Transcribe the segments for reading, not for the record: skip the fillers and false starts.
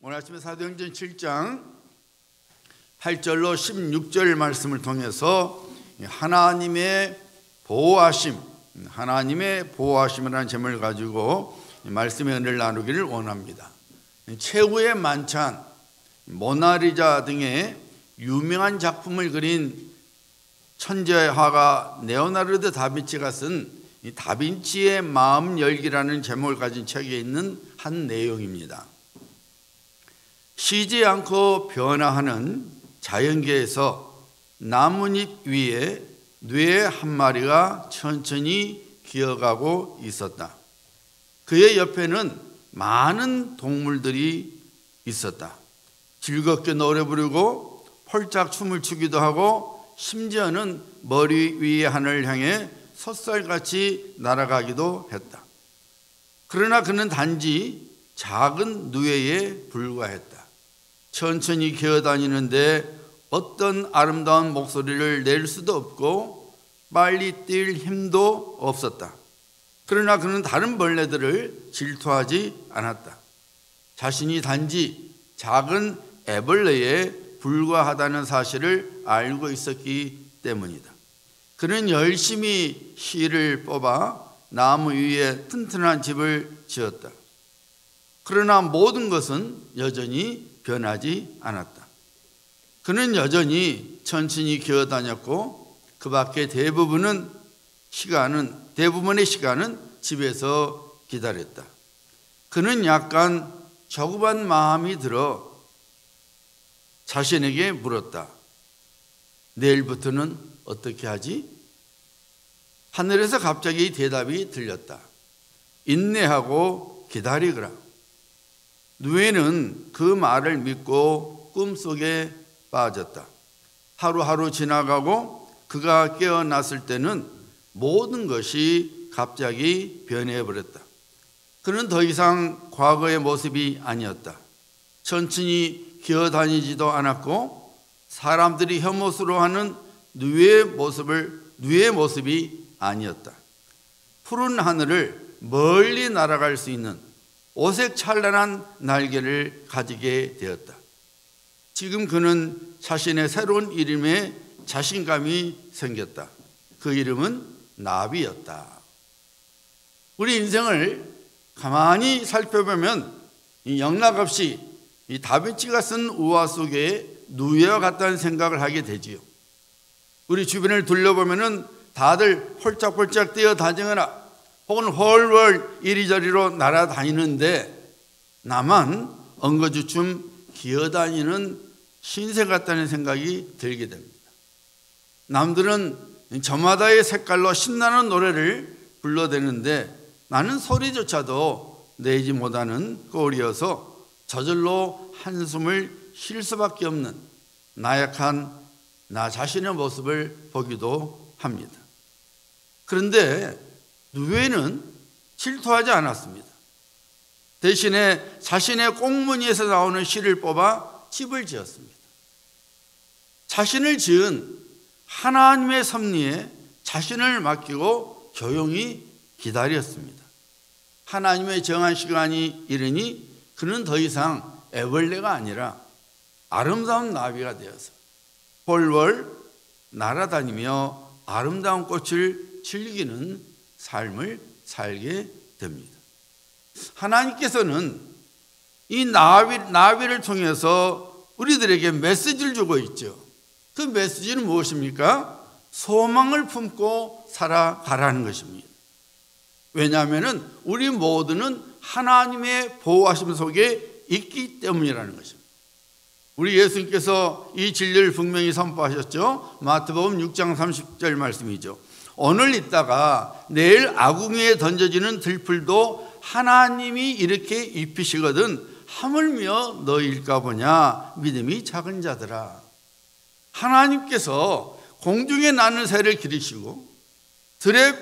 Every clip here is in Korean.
오늘 아침에 사도행전 7장 8절로 16절 말씀을 통해서 하나님의 보호하심이라는 제목을 가지고 말씀의 은혜를 나누기를 원합니다. 최후의 만찬, 모나리자 등의 유명한 작품을 그린 천재화가 레오나르도 다빈치가 쓴 다빈치의 마음 열기라는 제목을 가진 책에 있는 한 내용입니다. 쉬지 않고 변화하는 자연계에서 나뭇잎 위에 뇌 한 마리가 천천히 기어가고 있었다. 그의 옆에는 많은 동물들이 있었다. 즐겁게 노래 부르고 펄짝 춤을 추기도 하고 심지어는 머리 위의 하늘을 향해 솟살같이 날아가기도 했다. 그러나 그는 단지 작은 누에에 불과했다. 천천히 기어다니는데 어떤 아름다운 목소리를 낼 수도 없고 빨리 뛸 힘도 없었다. 그러나 그는 다른 벌레들을 질투하지 않았다. 자신이 단지 작은 애벌레에 불과하다는 사실을 알고 있었기 때문이다. 그는 열심히 실을 뽑아 나무 위에 튼튼한 집을 지었다. 그러나 모든 것은 여전히 변하지 않았다. 그는 여전히 천천히 기어다녔고 그 밖에 대부분의 시간은 집에서 기다렸다. 그는 약간 조급한 마음이 들어 자신에게 물었다. 내일부터는 어떻게 하지? 하늘에서 갑자기 대답이 들렸다. 인내하고 기다리거라. 누에는 그 말을 믿고 꿈속에 빠졌다. 하루하루 지나가고 그가 깨어났을 때는 모든 것이 갑자기 변해버렸다. 그는 더 이상 과거의 모습이 아니었다. 천천히 기어다니지도 않았고 사람들이 혐오스러워 하는 누에의 모습이 아니었다. 푸른 하늘을 멀리 날아갈 수 있는 오색찬란한 날개를 가지게 되었다. 지금 그는 자신의 새로운 이름에 자신감이 생겼다. 그 이름은 나비였다. 우리 인생을 가만히 살펴보면 영락없이 이 다빈치가 쓴 우화 속에 누에와 같다는 생각을 하게 되지요. 우리 주변을 둘러보면 다들 폴짝폴짝 뛰어다니거나 혹은 훨훨 이리저리로 날아다니는데 나만 엉거주춤 기어다니는 신세 같다는 생각이 들게 됩니다. 남들은 저마다의 색깔로 신나는 노래를 불러대는데 나는 소리조차도 내지 못하는 꼴이어서 저절로 한숨을 쉴 수밖에 없는 나약한 나 자신의 모습을 보기도 합니다. 그런데 누에는 질투하지 않았습니다. 대신에 자신의 꽁무니에서 나오는 실을 뽑아 집을 지었습니다. 자신을 지은 하나님의 섭리에 자신을 맡기고 조용히 기다렸습니다. 하나님의 정한 시간이 이르니 그는 더 이상 애벌레가 아니라 아름다운 나비가 되어서 훨훨 날아다니며 아름다운 꽃을 즐기는 삶을 살게 됩니다. 하나님께서는 이 나비를 통해서 우리들에게 메시지를 주고 있죠. 그 메시지는 무엇입니까? 소망을 품고 살아가라는 것입니다. 왜냐하면 우리 모두는 하나님의 보호하심 속에 있기 때문이라는 것입니다. 우리 예수님께서 이 진리를 분명히 선포하셨죠. 마태복음 6장 30절 말씀이죠. 오늘 있다가 내일 아궁이에 던져지는 들풀도 하나님이 이렇게 입히시거든 하물며 너희일까 보냐 믿음이 작은 자들아. 하나님께서 공중에 나는 새를 기르시고 들의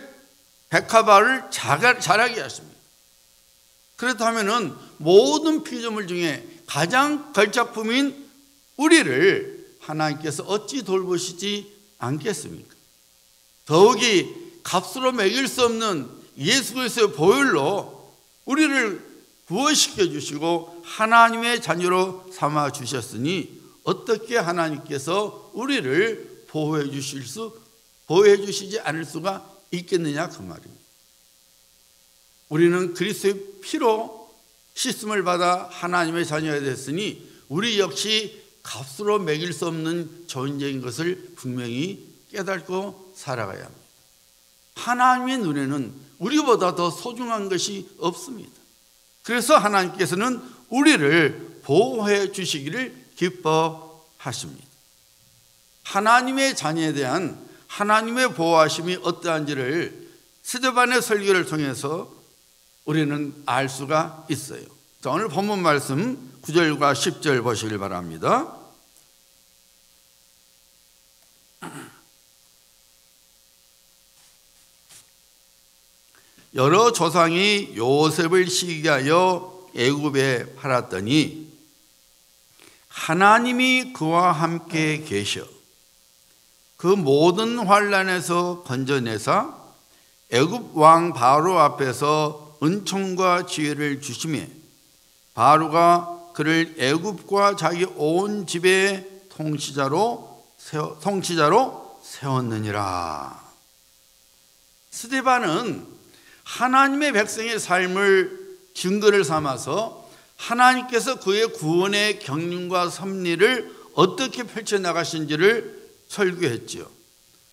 백합화를 자라게 하십니다. 그렇다면 모든 피조물 중에 가장 걸작품인 우리를 하나님께서 어찌 돌보시지 않겠습니까? 더욱이 값으로 매길 수 없는 예수 그리스도의 보혈로 우리를 구원시켜 주시고 하나님의 자녀로 삼아 주셨으니 어떻게 하나님께서 우리를 보호해 주시지 않을 수가 있겠느냐 그 말입니다. 우리는 그리스도의 피로 씻음을 받아 하나님의 자녀가 됐으니 우리 역시 값으로 매길 수 없는 존재인 것을 분명히 깨닫고 살아가야 합니다. 하나님의 눈에는 우리보다 더 소중한 것이 없습니다. 그래서 하나님께서는 우리를 보호해 주시기를 기뻐하십니다. 하나님의 자녀에 대한 하나님의 보호하심이 어떠한지를 스데반의 설교를 통해서 우리는 알 수가 있어요. 자, 오늘 본문 말씀 9절과 10절 보시길 바랍니다. 여러 조상이 요셉을 시기하여 애굽에 팔았더니 하나님이 그와 함께 계셔 그 모든 환난에서 건져내사 애굽 왕 바로 앞에서 은총과 지혜를 주시며 바로가 그를 애굽과 자기 온 집의 통치자로 세웠느니라. 스데반은 하나님의 백성의 삶을 증거를 삼아서 하나님께서 그의 구원의 경륜과 섭리를 어떻게 펼쳐나가신지를 설교했죠.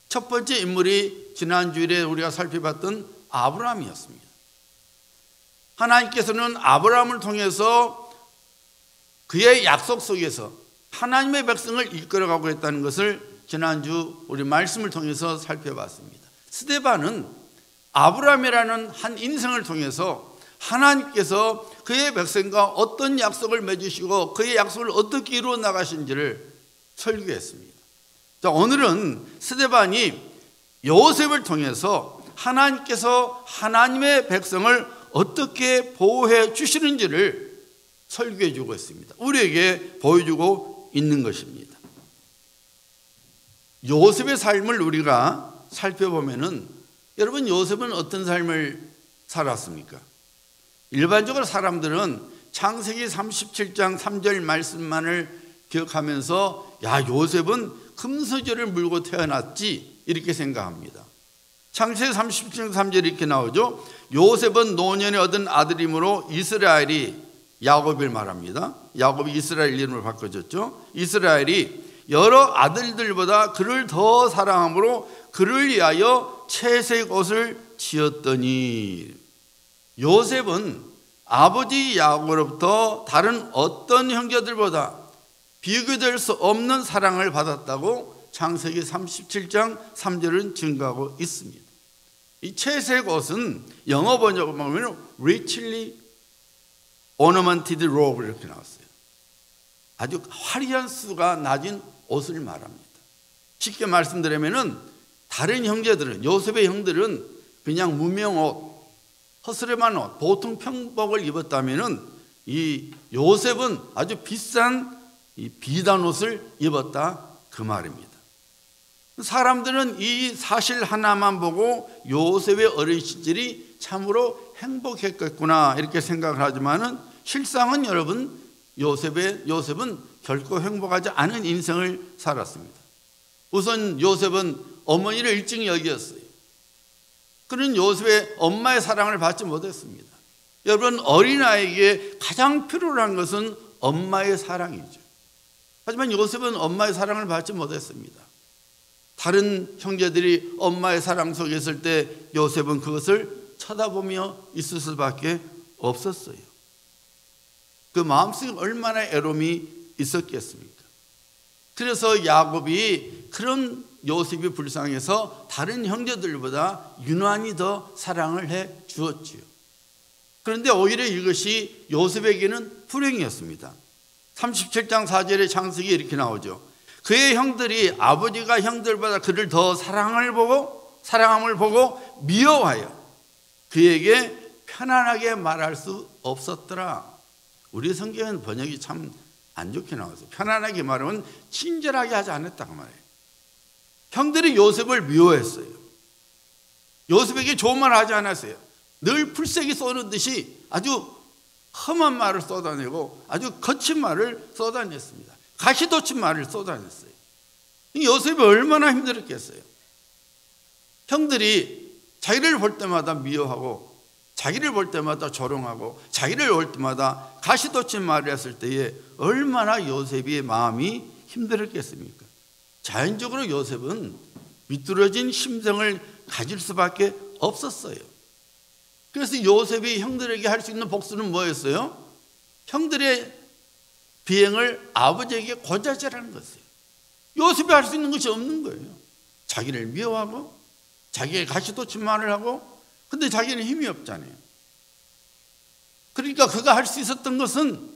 첫 번째 인물이 지난주일에 우리가 살펴봤던 아브라함이었습니다. 하나님께서는 아브라함을 통해서 그의 약속 속에서 하나님의 백성을 이끌어가고 있다는 것을 지난주 우리 말씀을 통해서 살펴봤습니다. 스데반은 아브라함이라는 한 인생을 통해서 하나님께서 그의 백성과 어떤 약속을 맺으시고 그의 약속을 어떻게 이루어 나가신지를 설교했습니다. 자, 오늘은 스데반이 요셉을 통해서 하나님께서 하나님의 백성을 어떻게 보호해 주시는지를 설교해 주고 있습니다. 우리에게 보여주고 있는 것입니다. 요셉의 삶을 우리가 살펴보면은 여러분, 요셉은 어떤 삶을 살았습니까? 일반적으로 사람들은 창세기 37장 3절 말씀만을 기억하면서 야, 요셉은 금수저를 물고 태어났지 이렇게 생각합니다. 창세기 37장 3절에 이렇게 나오죠. 요셉은 노년에 얻은 아들이므로 이스라엘이 야곱을 말합니다. 야곱이 이스라엘 이름을 바꿔줬죠. 이스라엘이 여러 아들들보다 그를 더 사랑함으로 그를 위하여 채색 옷을 지었더니 요셉은 아버지 야곱으로부터 다른 어떤 형제들보다 비교될 수 없는 사랑을 받았다고 창세기 37장 3절은 증거하고 있습니다. 이 채색 옷은 영어 번역을 보면 richly ornamented robe 이렇게 나왔어요. 아주 화려한 수가 낮은 옷을 말합니다. 쉽게 말씀드리면은 다른 형제들은, 요셉의 형들은 그냥 무명옷, 허스름한 옷, 보통 평복을 입었다면은 이 요셉은 아주 비싼 이 비단 옷을 입었다 그 말입니다. 사람들은 이 사실 하나만 보고 요셉의 어린 시절이 참으로 행복했겠구나 이렇게 생각을 하지만은 실상은 여러분 요셉은 결코 행복하지 않은 인생을 살았습니다. 우선 요셉은 어머니를 일찍 여겼어요. 그는 요셉의 엄마의 사랑을 받지 못했습니다. 여러분, 어린아이에게 가장 필요한 것은 엄마의 사랑이죠. 하지만 요셉은 엄마의 사랑을 받지 못했습니다. 다른 형제들이 엄마의 사랑 속에 있을 때 요셉은 그것을 쳐다보며 있을 수밖에 없었어요. 그 마음속에 얼마나 애로움이 있었겠습니까? 그래서 야곱이 그런 요셉이 불쌍해서 다른 형제들보다 유난히 더 사랑을 해 주었지요. 그런데 오히려 이것이 요셉에게는 불행이었습니다. 37장 4절의 창세기 이렇게 나오죠. 그의 형들이 아버지가 형들보다 그를 더 사랑함을 보고 미워하여 그에게 편안하게 말할 수 없었더라. 우리 성경은 번역이 참 안 좋게 나와서 편안하게 말하면 친절하게 하지 않았다고 말해요. 형들이 요셉을 미워했어요. 요셉에게 좋은 말 하지 않았어요. 늘 풀떼기 쏘는 듯이 아주 험한 말을 쏟아내고 아주 거친 말을 쏟아냈습니다. 가시돋친 말을 쏟아냈어요. 요셉이 얼마나 힘들었겠어요. 형들이 자기를 볼 때마다 미워하고 자기를 볼 때마다 조롱하고 자기를 볼 때마다 가시돋친 말을 했을 때에 얼마나 요셉의 마음이 힘들었겠습니까? 자연적으로 요셉은 미끄러진 심정을 가질 수밖에 없었어요. 그래서 요셉이 형들에게 할 수 있는 복수는 뭐였어요? 형들의 비행을 아버지에게 고자질하는 것이에요. 요셉이 할 수 있는 것이 없는 거예요. 자기를 미워하고 자기의 가시돋친 말을 하고, 근데 자기는 힘이 없잖아요. 그러니까 그가 할 수 있었던 것은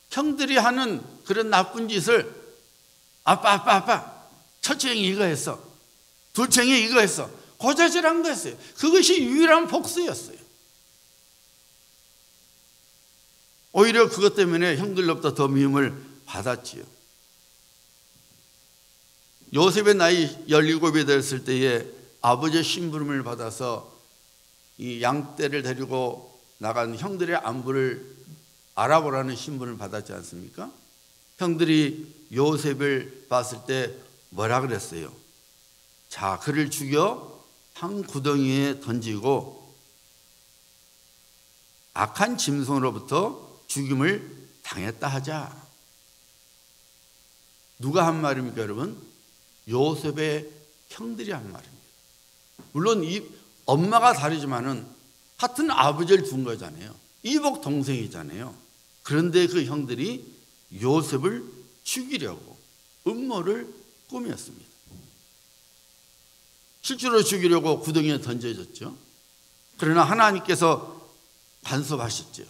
형들이 하는 그런 나쁜 짓을 아빠 첫째 형이 이거 했어, 둘째 형이 이거 했어, 고자질한 거였어요. 그것이 유일한 복수였어요. 오히려 그것 때문에 형들로부터 더 미움을 받았지요. 요셉의 나이 17이 됐을 때에 아버지의 심부름을 받아서 이 양떼를 데리고 나간 형들의 안부를 알아보라는 심부름을 받았지 않습니까? 형들이 요셉을 봤을 때 뭐라 그랬어요? 자, 그를 죽여 한 구덩이에 던지고 악한 짐승으로부터 죽임을 당했다 하자. 누가 한 말입니까, 여러분? 요셉의 형들이 한 말입니다. 물론 이 엄마가 다르지만은 같은 아버지를 둔 거잖아요. 이복 동생이잖아요. 그런데 그 형들이 요셉을 죽이려고 음모를 꾸몄습니다. 실제로 죽이려고 구덩이에 던져졌죠. 그러나 하나님께서 간섭하셨죠.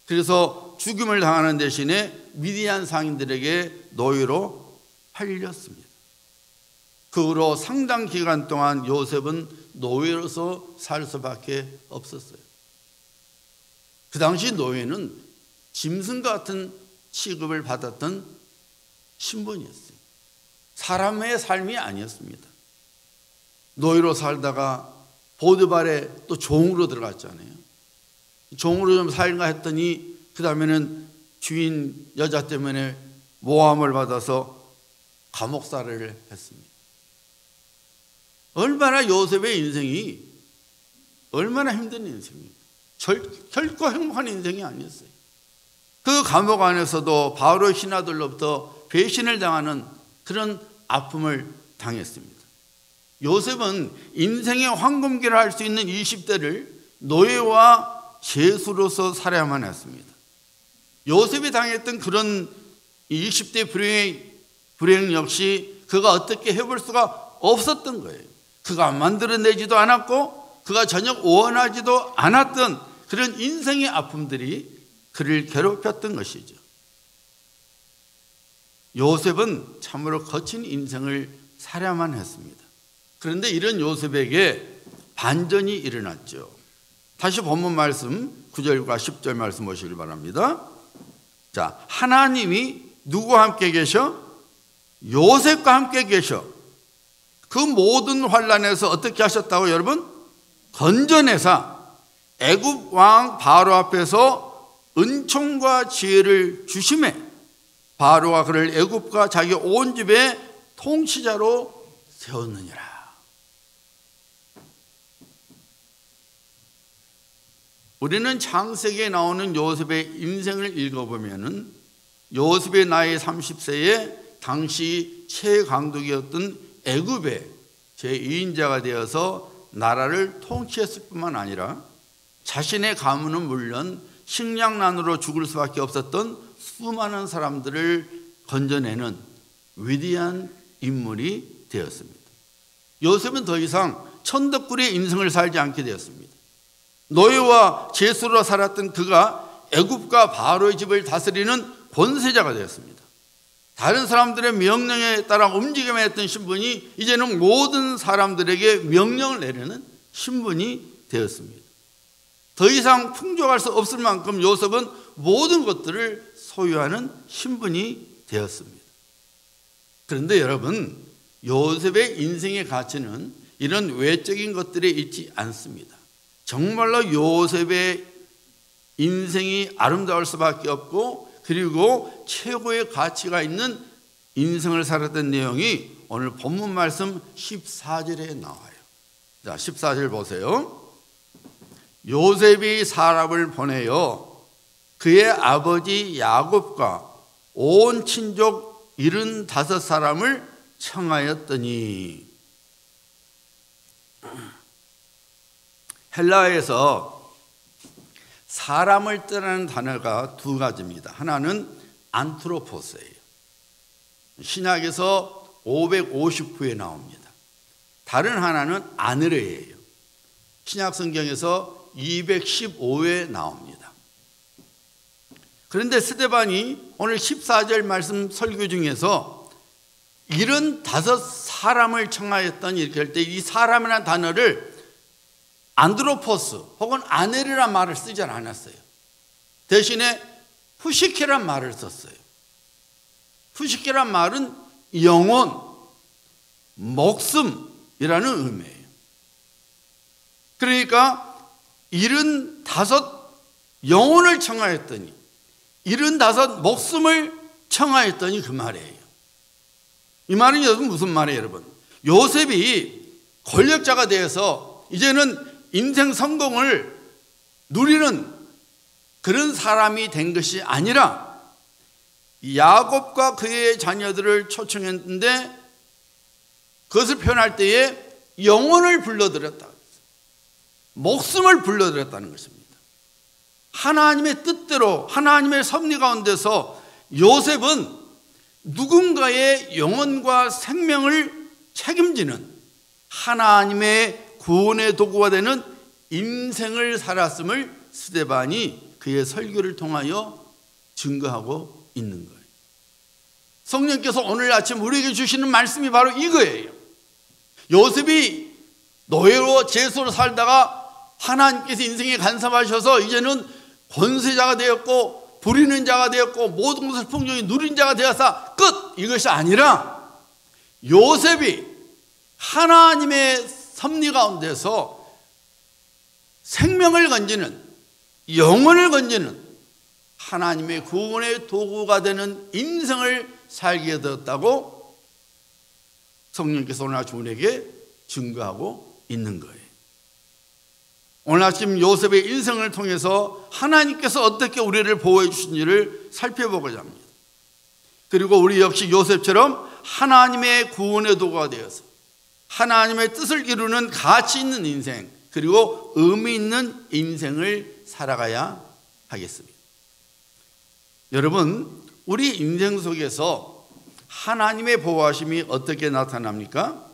그래서 죽임을 당하는 대신에 미디안 상인들에게 노예로 팔렸습니다. 그 후로 상당 기간 동안 요셉은 노예로서 살 수밖에 없었어요. 그 당시 노예는 짐승 같은 취급을 받았던 신분이었어요. 사람의 삶이 아니었습니다. 노예로 살다가 보디발에 또 종으로 들어갔잖아요. 종으로 좀 살인가 했더니 그 다음에는 주인 여자 때문에 모함을 받아서 감옥살이를 했습니다. 얼마나 요셉의 인생이 얼마나 힘든 인생입니까? 결코 행복한 인생이 아니었어요. 그 감옥 안에서도 바로의 신하들로부터 배신을 당하는 그런 아픔을 당했습니다. 요셉은 인생의 황금기를 할 수 있는 20대를 노예와 죄수로서 살아야만 했습니다. 요셉이 당했던 그런 20대 불행 역시 그가 어떻게 해볼 수가 없었던 거예요. 그가 만들어내지도 않았고 그가 전혀 원하지도 않았던 그런 인생의 아픔들이 그를 괴롭혔던 것이죠. 요셉은 참으로 거친 인생을 살아야만 했습니다. 그런데 이런 요셉에게 반전이 일어났죠. 다시 본문 말씀 9절과 10절 말씀 보시길 바랍니다. 자, 하나님이 누구와 함께 계셔? 요셉과 함께 계셔. 그 모든 환난에서 어떻게 하셨다고 여러분? 건져내사 애굽 왕 바로 앞에서 은총과 지혜를 주심에 바로가 그를 애굽과 자기 온 집의 통치자로 세웠느니라. 우리는 창세기에 나오는 요셉의 인생을 읽어보면은 요셉의 나이 30세에 당시 최강국이었던 애굽의 제2인자가 되어서 나라를 통치했을 뿐만 아니라 자신의 가문은 물론 식량난으로 죽을 수밖에 없었던 수많은 사람들을 건져내는 위대한 인물이 되었습니다. 요셉은 더 이상 천덕꾸리의 인생을 살지 않게 되었습니다. 노예와 죄수로 살았던 그가 애굽과 바로의 집을 다스리는 권세자가 되었습니다. 다른 사람들의 명령에 따라 움직여야 했던 신분이 이제는 모든 사람들에게 명령을 내리는 신분이 되었습니다. 더 이상 풍족할 수 없을 만큼 요셉은 모든 것들을 소유하는 신분이 되었습니다. 그런데 여러분, 요셉의 인생의 가치는 이런 외적인 것들에 있지 않습니다. 정말로 요셉의 인생이 아름다울 수밖에 없고, 그리고 최고의 가치가 있는 인생을 살았던 내용이 오늘 본문 말씀 14절에 나와요. 자, 14절 보세요. 요셉이 사람을 보내어 그의 아버지 야곱과 온 친족 75사람을 청하였더니, 헬라어에서 사람을 뜻하는 단어가 두 가지입니다. 하나는 안트로포스예요. 신약에서 559에 나옵니다. 다른 하나는 아느레예요. 신약 성경에서 215에 나옵니다. 그런데 스데반이 오늘 14절 말씀 설교 중에서 75사람을 청하였더니 이렇게 할 때 이 사람이라는 단어를 안드로포스 혹은 아네르란 말을 쓰지 않았어요. 대신에 푸시케란 말을 썼어요. 푸시케란 말은 영혼, 목숨이라는 의미예요. 그러니까 75 영혼을 청하였더니 75 목숨을 청하였더니 그 말이에요. 이 말은 여러분 무슨 말이에요, 여러분? 요셉이 권력자가 되어서 이제는 인생 성공을 누리는 그런 사람이 된 것이 아니라 야곱과 그의 자녀들을 초청했는데 그것을 표현할 때에 영혼을 불러들였다, 목숨을 불러들였다는 것입니다. 하나님의 뜻대로 하나님의 섭리 가운데서 요셉은 누군가의 영혼과 생명을 책임지는 하나님의 구원의 도구가 되는 인생을 살았음을 스데반이 그의 설교를 통하여 증거하고 있는 거예요. 성령께서 오늘 아침 우리에게 주시는 말씀이 바로 이거예요. 요셉이 노예로 제수로 살다가 하나님께서 인생에 간섭하셔서 이제는 권세자가 되었고 부리는 자가 되었고 모든 것을 풍족히 누린 자가 되어서 끝! 이것이 아니라 요셉이 하나님의 섭리 가운데서 생명을 건지는, 영혼을 건지는 하나님의 구원의 도구가 되는 인생을 살게 되었다고 성령께서 오늘 아침 우리에게 증거하고 있는 거예요. 오늘 아침 요셉의 인생을 통해서 하나님께서 어떻게 우리를 보호해 주신지를 살펴보고자 합니다. 그리고 우리 역시 요셉처럼 하나님의 구원의 도구가 되어서 하나님의 뜻을 이루는 가치 있는 인생, 그리고 의미 있는 인생을 살아가야 하겠습니다. 여러분, 우리 인생 속에서 하나님의 보호하심이 어떻게 나타납니까?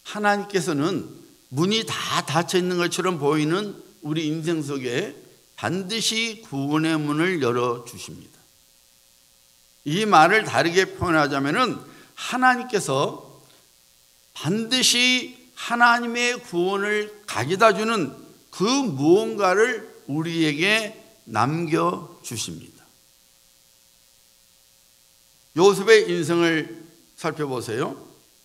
하나님께서는 문이 다 닫혀 있는 것처럼 보이는 우리 인생 속에 반드시 구원의 문을 열어주십니다. 이 말을 다르게 표현하자면 하나님께서 반드시 하나님의 구원을 가져다 주는 그 무언가를 우리에게 남겨주십니다. 요셉의 인생을 살펴보세요.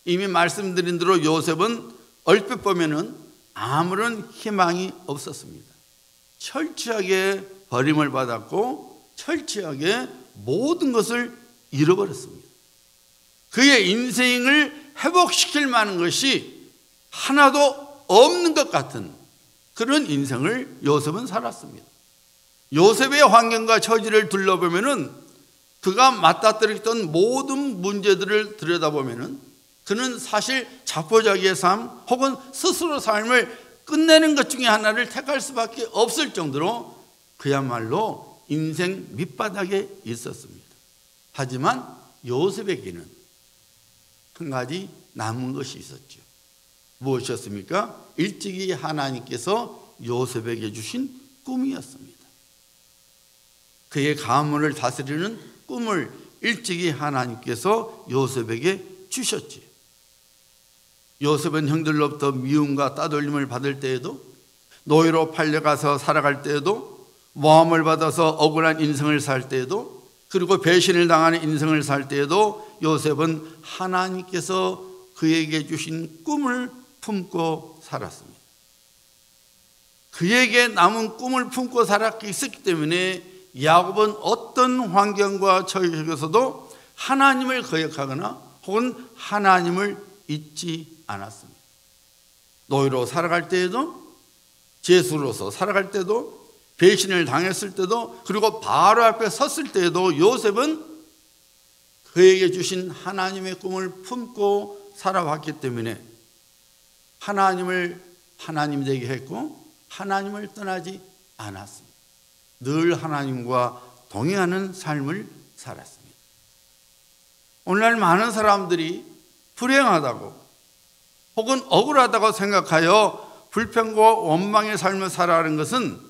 이미 말씀드린 대로 요셉은 얼핏 보면은 아무런 희망이 없었습니다. 철저하게 버림을 받았고 철저하게 모든 것을 잃어버렸습니다. 그의 인생을 회복시킬 만한 것이 하나도 없는 것 같은 그런 인생을 요셉은 살았습니다. 요셉의 환경과 처지를 둘러보면은 그가 맞닥뜨렸던 모든 문제들을 들여다보면은 그는 사실 자포자기의 삶 혹은 스스로 삶을 끝내는 것 중에 하나를 택할 수밖에 없을 정도로 그야말로 인생 밑바닥에 있었습니다. 하지만 요셉에게는 한 가지 남은 것이 있었죠. 무엇이었습니까? 일찍이 하나님께서 요셉에게 주신 꿈이었습니다. 그의 가문을 다스리는 꿈을 일찍이 하나님께서 요셉에게 주셨지. 요셉은 형들로부터 미움과 따돌림을 받을 때에도, 노예로 팔려가서 살아갈 때에도, 모함을 받아서 억울한 인생을 살 때에도, 그리고 배신을 당하는 인생을 살 때에도 요셉은 하나님께서 그에게 주신 꿈을 품고 살았습니다. 그에게 남은 꿈을 품고 살았기 때문에 야곱은 어떤 환경과 처해 속에서도 하나님을 거역하거나 혹은 하나님을 잊지 않았습니다. 노예로 살아갈 때에도, 죄수로서 살아갈 때도, 배신을 당했을 때도, 그리고 바로 앞에 섰을 때에도 요셉은 그에게 주신 하나님의 꿈을 품고 살아왔기 때문에 하나님을 하나님 되게 했고 하나님을 떠나지 않았습니다. 늘 하나님과 동행하는 삶을 살았습니다. 오늘날 많은 사람들이 불행하다고 혹은 억울하다고 생각하여 불평과 원망의 삶을 살아가는 것은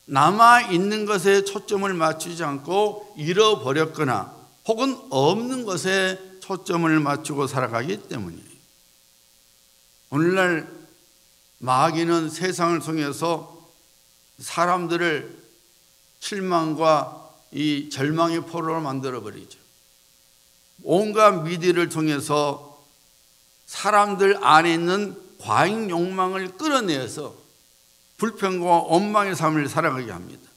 남아있는 것에 초점을 맞추지 않고 잃어버렸거나 혹은 없는 것에 초점을 맞추고 살아가기 때문이에요. 오늘날 마귀는 세상을 통해서 사람들을 실망과 이 절망의 포로로 만들어버리죠. 온갖 미디어를 통해서 사람들 안에 있는 과잉 욕망을 끌어내서 불평과 원망의 삶을 살아가게 합니다.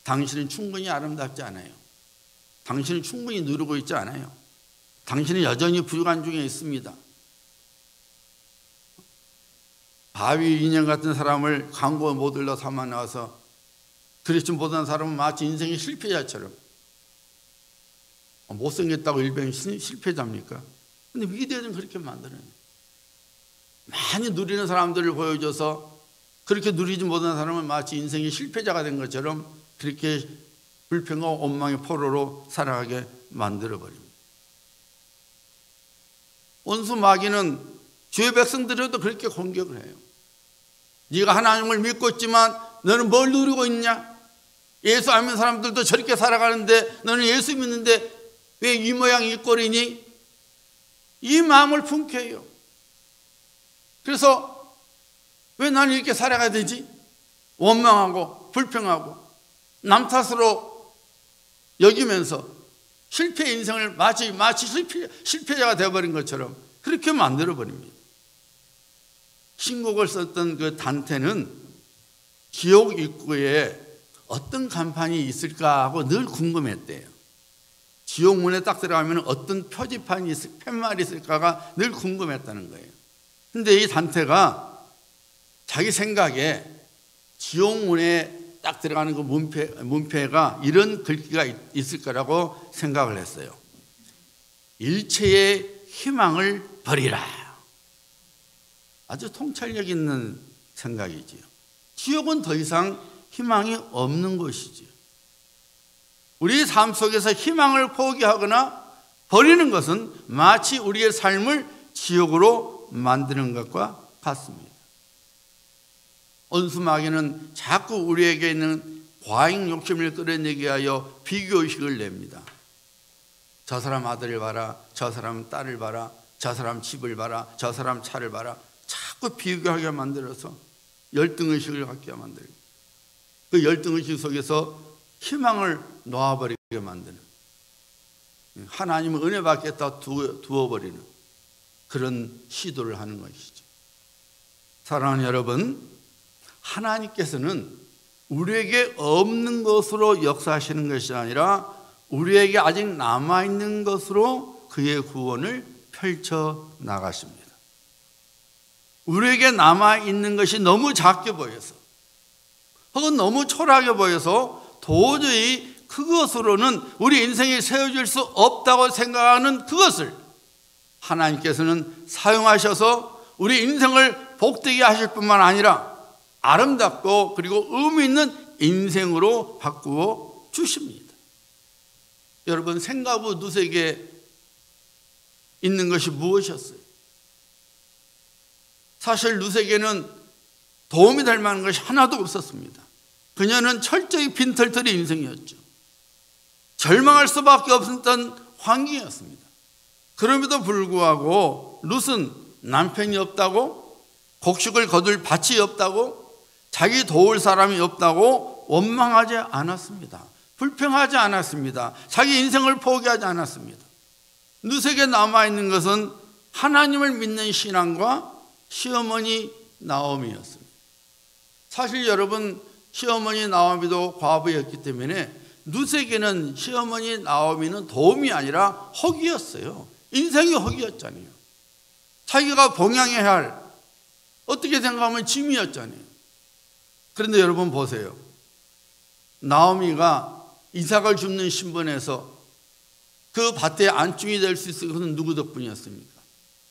당신은 충분히 아름답지 않아요. 당신은 충분히 누리고 있지 않아요. 당신은 여전히 부족한 중에 있습니다. 바위 인형 같은 사람을 광고 모델로 삼아 나와서 그리스도 못한 사람은 마치 인생의 실패자처럼, 못생겼다고 일병 실패자입니까? 근데 미디어는 그렇게 만들어요. 많이 누리는 사람들을 보여줘서 그렇게 누리지 못한 사람은 마치 인생의 실패자가 된 것처럼 그렇게 불평과 원망의 포로로 살아가게 만들어버립니다. 원수 마귀는 주의 백성들에도 그렇게 공격을 해요. 네가 하나님을 믿고 있지만 너는 뭘 누리고 있냐? 예수 안 믿는 사람들도 저렇게 살아가는데 너는 예수 믿는데 왜 이 모양 이 꼴이니? 이 마음을 품게 해요. 그래서 왜 나는 이렇게 살아가야 되지? 원망하고 불평하고 남 탓으로 여기면서 실패 인생을 마치 실패자가 되어버린 것처럼 그렇게 만들어버립니다. 신곡을 썼던 그 단테는 지옥 입구에 어떤 간판이 있을까 하고 늘 궁금했대요. 지옥문에 딱 들어가면 어떤 표지판이 팻말이 있을까가 늘 궁금했다는 거예요. 근데 이 단테가 자기 생각에 지옥문에 딱 들어가는 그 문패가 이런 글귀가 있을 거라고 생각을 했어요. 일체의 희망을 버리라. 아주 통찰력 있는 생각이지요. 지옥은 더 이상 희망이 없는 곳이지요. 우리 삶 속에서 희망을 포기하거나 버리는 것은 마치 우리의 삶을 지옥으로 만드는 것과 같습니다. 원수 마귀는 자꾸 우리에게 있는 과잉 욕심을 끌어내게 하여 비교의식을 냅니다. 저 사람 아들을 봐라, 저 사람 딸을 봐라, 저 사람 집을 봐라, 저 사람 차를 봐라. 자꾸 비교하게 만들어서 열등의식을 갖게 만들고 그 열등의식 속에서 희망을 놓아버리게 만드는, 하나님은 은혜 받겠다 두어버리는 그런 시도를 하는 것이죠. 사랑하는 여러분, 하나님께서는 우리에게 없는 것으로 역사하시는 것이 아니라 우리에게 아직 남아있는 것으로 그의 구원을 펼쳐나가십니다. 우리에게 남아있는 것이 너무 작게 보여서 혹은 너무 초라하게 보여서 도저히 그것으로는 우리 인생이 세워질 수 없다고 생각하는 그것을 하나님께서는 사용하셔서 우리 인생을 복되게 하실 뿐만 아니라 아름답고 그리고 의미 있는 인생으로 바꾸어 주십니다. 여러분, 생가부 누색에 있는 것이 무엇이었어요? 사실 누색에는 도움이 될 만한 것이 하나도 없었습니다. 그녀는 철저히 빈털터리 인생이었죠. 절망할 수밖에 없었던 환경이었습니다. 그럼에도 불구하고 룻은 남편이 없다고, 곡식을 거둘 밭이 없다고, 자기 도울 사람이 없다고 원망하지 않았습니다. 불평하지 않았습니다. 자기 인생을 포기하지 않았습니다. 룻에게 남아있는 것은 하나님을 믿는 신앙과 시어머니 나오미였습니다. 사실 여러분, 시어머니 나오미도 과부였기 때문에 룻에게는 시어머니 나오미는 도움이 아니라 허기였어요. 인생이 허기였잖아요. 자기가 봉양해야 할, 어떻게 생각하면 짐이었잖아요. 그런데 여러분 보세요. 나오미가 이삭을 줍는 신분에서 그 밭에 안중이 될 수 있었던 것은 누구 덕분이었습니까?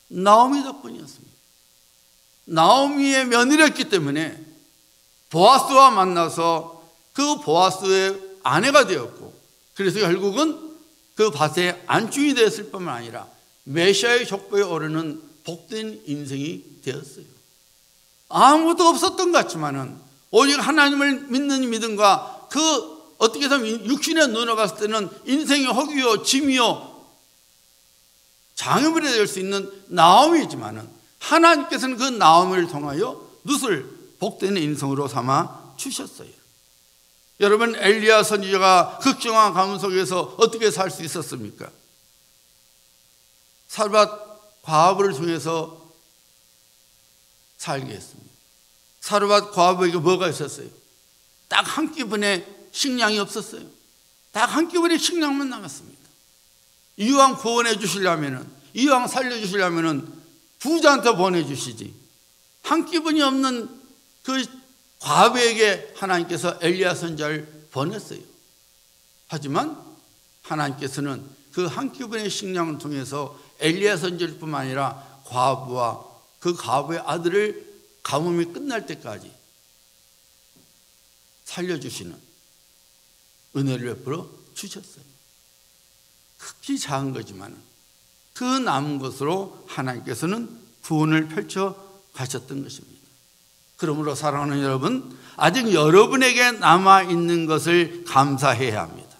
나오미 덕분이었습니다. 나오미의 며느리였기 때문에 보아스와 만나서 그 보아스의 아내가 되었고, 그래서 결국은 그 밭에 안중이 되었을 뿐만 아니라 메시아의 족보에 오르는 복된 인생이 되었어요. 아무것도 없었던 것 같지만은 오직 하나님을 믿는 믿음과 그 어떻게 보면 육신의 눈으로 봤을 때는 인생의 허기요 짐이요 장애물이 될 수 있는 나오미이지만은 하나님께서는 그 나오미를 통하여 룻을 복된 인생으로 삼아 주셨어요. 여러분, 엘리야 선지자가 극정한 가문 속에서 어떻게 살 수 있었습니까? 사르밧 과부를 통해서 살게 했습니다. 사르밧 과부에게 뭐가 있었어요? 딱 한 끼분의 식량이 없었어요. 딱 한 끼분의 식량만 남았습니다. 이왕 구원해 주시려면은, 이왕 살려 주시려면은 부자한테 보내주시지, 한 끼분이 없는 그 과부에게 하나님께서 엘리야 선지자를 보냈어요. 하지만 하나님께서는 그 한 끼분의 식량을 통해서 엘리야 선지자일 뿐만 아니라 과부와 그 과부의 아들을 가뭄이 끝날 때까지 살려주시는 은혜를 베풀어 주셨어요. 극히 작은 거지만 그 남은 것으로 하나님께서는 구원을 펼쳐 가셨던 것입니다. 그러므로 사랑하는 여러분, 아직 여러분에게 남아있는 것을 감사해야 합니다.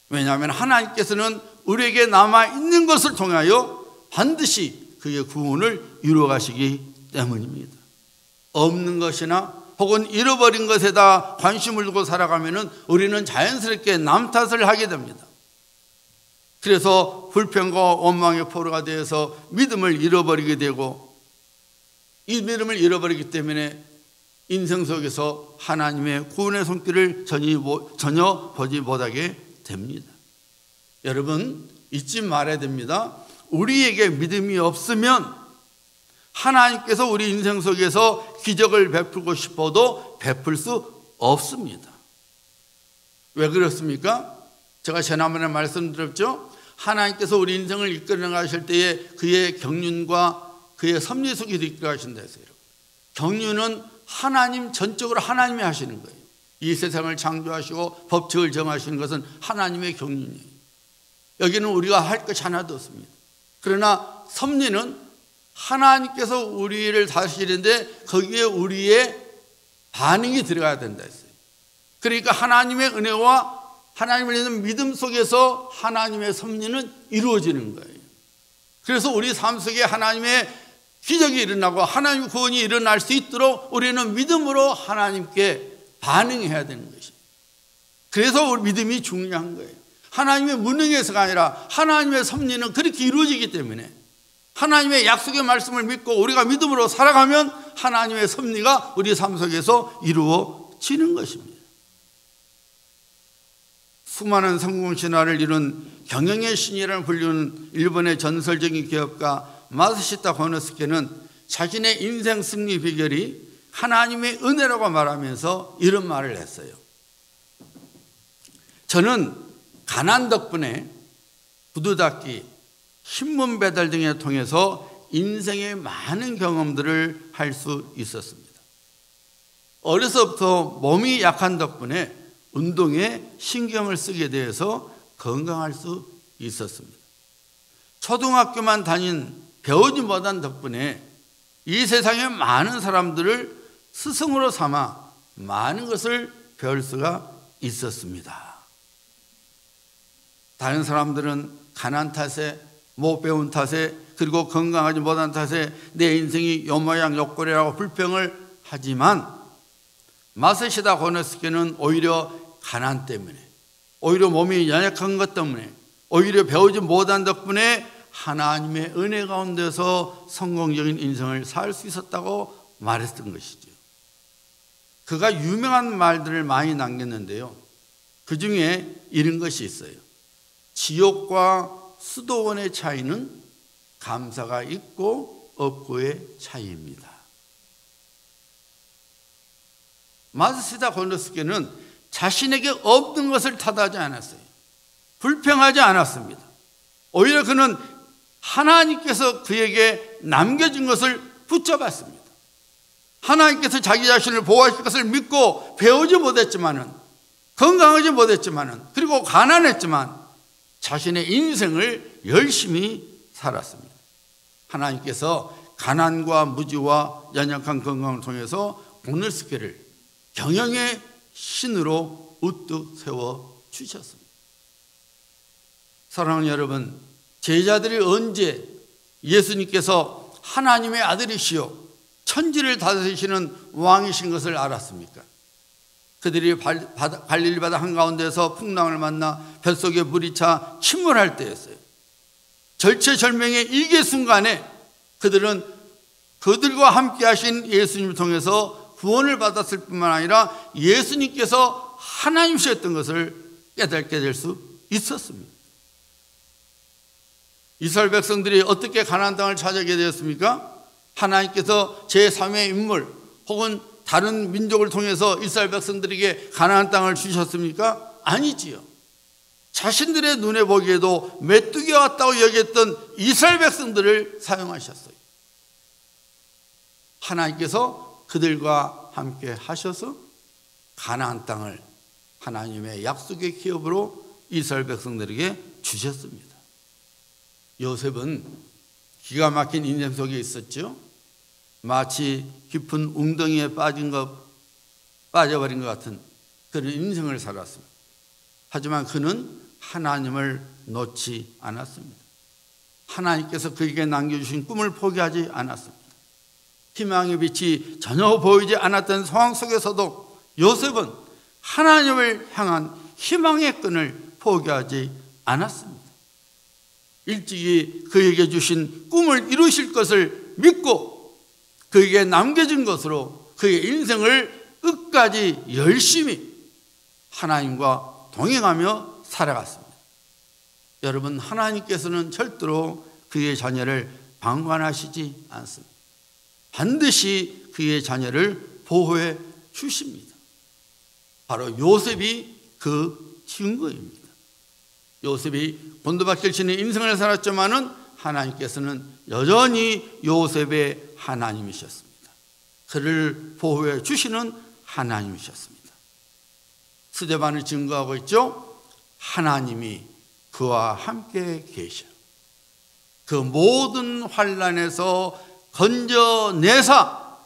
왜냐하면 하나님께서는 우리에게 남아있는 것을 통하여 반드시 그의 구원을 이루어 가시기 때문입니다. 없는 것이나 혹은 잃어버린 것에다 관심을 두고 살아가면 우리는 자연스럽게 남 탓을 하게 됩니다. 그래서 불평과 원망의 포로가 되어서 믿음을 잃어버리게 되고, 이 믿음을 잃어버리기 때문에 인생 속에서 하나님의 구원의 손길을 전혀 보지 못하게 됩니다. 여러분, 잊지 말아야 됩니다. 우리에게 믿음이 없으면 하나님께서 우리 인생 속에서 기적을 베풀고 싶어도 베풀 수 없습니다. 왜 그렇습니까? 제가 지난번에 말씀드렸죠. 하나님께서 우리 인생을 이끌어 가실 때에 그의 경륜과 그의 섭리 속에 이끌어 가신다 했어요. 경륜은 하나님, 전적으로 하나님이 하시는 거예요. 이 세상을 창조하시고 법칙을 정하시는 것은 하나님의 경륜이에요. 여기는 우리가 할 것이 하나도 없습니다. 그러나 섭리는 하나님께서 우리를 다스리는데 거기에 우리의 반응이 들어가야 된다 했어요. 그러니까 하나님의 은혜와 하나님을 믿는 믿음 속에서 하나님의 섭리는 이루어지는 거예요. 그래서 우리 삶 속에 하나님의 기적이 일어나고 하나님의 구원이 일어날 수 있도록 우리는 믿음으로 하나님께 반응해야 되는 것이에요. 그래서 우리 믿음이 중요한 거예요. 하나님의 무능해서가 아니라 하나님의 섭리는 그렇게 이루어지기 때문에 하나님의 약속의 말씀을 믿고 우리가 믿음으로 살아가면 하나님의 섭리가 우리 삶 속에서 이루어지는 것입니다. 수많은 성공 신화를 이룬 경영의 신이라는 불리는 일본의 전설적인 기업가 마사시타 고노스케는 자신의 인생 승리 비결이 하나님의 은혜라고 말하면서 이런 말을 했어요. 저는 가난 덕분에 구두 닦기, 신문 배달 등을 통해서 인생의 많은 경험들을 할 수 있었습니다. 어려서부터 몸이 약한 덕분에 운동에 신경을 쓰게 되어서 건강할 수 있었습니다. 초등학교만 배우지 못한 덕분에 이 세상의 많은 사람들을 스승으로 삼아 많은 것을 배울 수가 있었습니다. 다른 사람들은 가난 탓에, 못 배운 탓에, 그리고 건강하지 못한 탓에 내 인생이 요 모양 요 꼴이라고 불평을 하지만 마사시타 고노스케는 오히려 가난 때문에, 오히려 몸이 연약한 것 때문에, 오히려 배우지 못한 덕분에 하나님의 은혜 가운데서 성공적인 인생을 살 수 있었다고 말했던 것이죠. 그가 유명한 말들을 많이 남겼는데요. 그 중에 이런 것이 있어요. 지옥과 수도원의 차이는 감사가 있고 없고의 차이입니다. 마르시다 고노스케는 자신에게 없는 것을 탓하지 않았어요. 불평하지 않았습니다. 오히려 그는 하나님께서 그에게 남겨진 것을 붙잡았습니다. 하나님께서 자기 자신을 보호하실 것을 믿고 배우지 못했지만은, 건강하지 못했지만은, 그리고 가난했지만 자신의 인생을 열심히 살았습니다. 하나님께서 가난과 무지와 연약한 건강을 통해서 고노스케를 경영의 신으로 우뚝 세워 주셨습니다. 사랑하는 여러분, 제자들이 언제 예수님께서 하나님의 아들이시요 천지를 다스리시는 왕이신 것을 알았습니까? 그들이 갈릴리 바다 한가운데서 풍랑을 만나 뱃속에 물이 차 침몰할 때였어요. 절체절명의 이게 순간에 그들은 그들과 함께 하신 예수님을 통해서 구원을 받았을 뿐만 아니라 예수님께서 하나님이셨던 것을 깨닫게 될 수 있었습니다. 이스라엘 백성들이 어떻게 가나안 땅을 차지하게 되었습니까? 하나님께서 제3의 인물 혹은 다른 민족을 통해서 이스라엘 백성들에게 가나안 땅을 주셨습니까? 아니지요. 자신들의 눈에 보기에도 메뚜기 같다고 여겼던 이스라엘 백성들을 사용하셨어요. 하나님께서 그들과 함께 하셔서 가나안 땅을 하나님의 약속의 기업으로 이스라엘 백성들에게 주셨습니다. 요셉은 기가 막힌 인생 속에 있었죠. 마치 깊은 웅덩이에 빠져버린 것 같은 그런 인생을 살았습니다. 하지만 그는 하나님을 놓지 않았습니다. 하나님께서 그에게 남겨주신 꿈을 포기하지 않았습니다. 희망의 빛이 전혀 보이지 않았던 상황 속에서도 요셉은 하나님을 향한 희망의 끈을 포기하지 않았습니다. 일찍이 그에게 주신 꿈을 이루실 것을 믿고 그에게 남겨진 것으로 그의 인생을 끝까지 열심히 하나님과 동행하며 살아갔습니다. 여러분, 하나님께서는 절대로 그의 자녀를 방관하시지 않습니다. 반드시 그의 자녀를 보호해 주십니다. 바로 요셉이 그 증거입니다. 요셉이 곤두박질 치는 인생을 살았지만은 하나님께서는 여전히 요셉의 하나님이셨습니다. 그를 보호해 주시는 하나님이셨습니다. 스데반을 증거하고 있죠. 하나님이 그와 함께 계셔 그 모든 환난에서 건져내사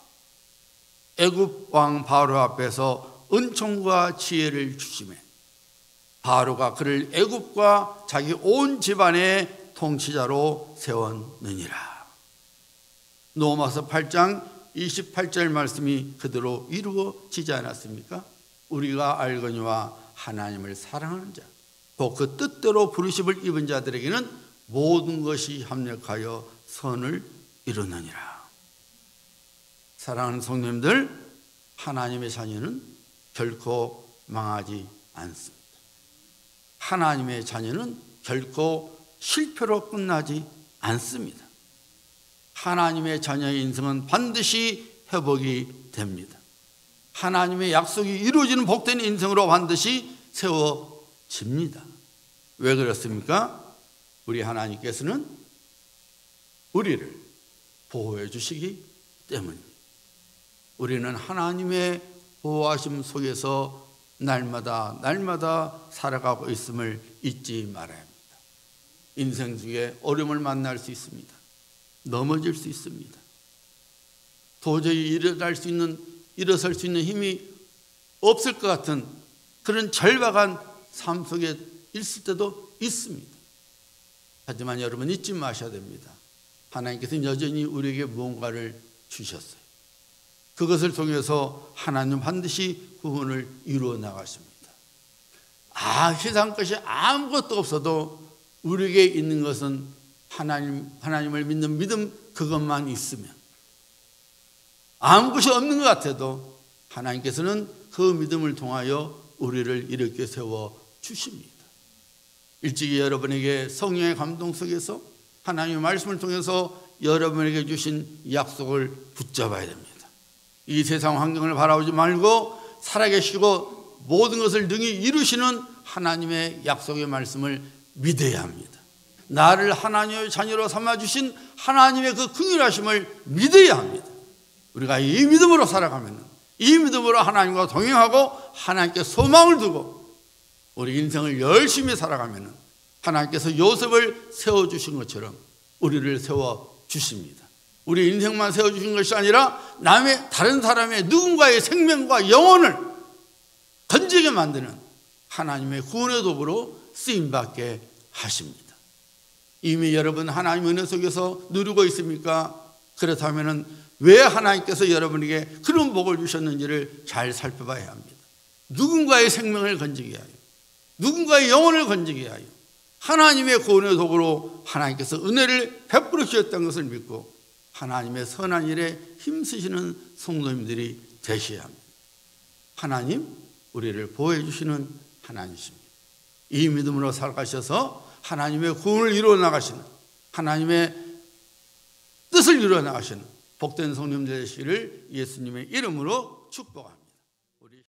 애굽 왕 바로 앞에서 은총과 지혜를 주시매 바로가 그를 애굽과 자기 온 집안의 통치자로 세웠느니라. 로마서 8장 28절 말씀이 그대로 이루어지지 않았습니까? 우리가 알거니와 하나님을 사랑하는 자 곧 그 뜻대로 부르심을 입은 자들에게는 모든 것이 합력하여 선을 이루느니라. 사랑하는 성도님들, 하나님의 자녀는 결코 망하지 않습니다. 하나님의 자녀는 결코 실패로 끝나지 않습니다. 하나님의 자녀의 인생은 반드시 회복이 됩니다. 하나님의 약속이 이루어지는 복된 인생으로 반드시 세워집니다. 왜 그렇습니까? 우리 하나님께서는 우리를 보호해 주시기 때문입니다. 우리는 하나님의 보호하심 속에서 날마다 살아가고 있음을 잊지 말아야 합니다. 인생 중에 어려움을 만날 수 있습니다. 넘어질 수 있습니다. 도저히 일어설 수 있는 힘이 없을 것 같은 그런 절박한 삶 속에 있을 때도 있습니다. 하지만 여러분 잊지 마셔야 됩니다. 하나님께서는 여전히 우리에게 무언가를 주셨어요. 그것을 통해서 하나님 반드시 구원을 이루어 나가십니다. 세상 것이 아무것도 없어도 우리에게 있는 것은 하나님을 믿는 믿음 그것만 있으면, 아무 것이 없는 것 같아도 하나님께서는 그 믿음을 통하여 우리를 이렇게 세워 주십니다. 일찍이 여러분에게 성령의 감동 속에서 하나님의 말씀을 통해서 여러분에게 주신 약속을 붙잡아야 됩니다. 이 세상 환경을 바라보지 말고 살아계시고 모든 것을 능히 이루시는 하나님의 약속의 말씀을 믿어야 합니다. 나를 하나님의 자녀로 삼아주신 하나님의 그 긍휼하심을 믿어야 합니다. 우리가 이 믿음으로 살아가면, 이 믿음으로 하나님과 동행하고 하나님께 소망을 두고 우리 인생을 열심히 살아가면 하나님께서 요셉을 세워주신 것처럼 우리를 세워주십니다. 우리 인생만 세워주신 것이 아니라 다른 사람의 누군가의 생명과 영혼을 건지게 만드는 하나님의 구원의 도구로 쓰임받게 하십니다. 이미 여러분 하나님의 은혜 속에서 누리고 있습니까? 그렇다면 왜 하나님께서 여러분에게 그런 복을 주셨는지를 잘 살펴봐야 합니다. 누군가의 생명을 건지게 하여, 누군가의 영혼을 건지게 하여 하나님의 구원의 도구로 하나님께서 은혜를 베풀어 주셨다는 것을 믿고 하나님의 선한 일에 힘쓰시는 성도님들이 되셔야 합니다. 하나님, 우리를 보호해 주시는 하나님이십니다. 이 믿음으로 살아가셔서 하나님의 구원을 이루어 나가시는, 하나님의 뜻을 이루어 나가시는 복된 성도님들 되시기를 예수님의 이름으로 축복합니다.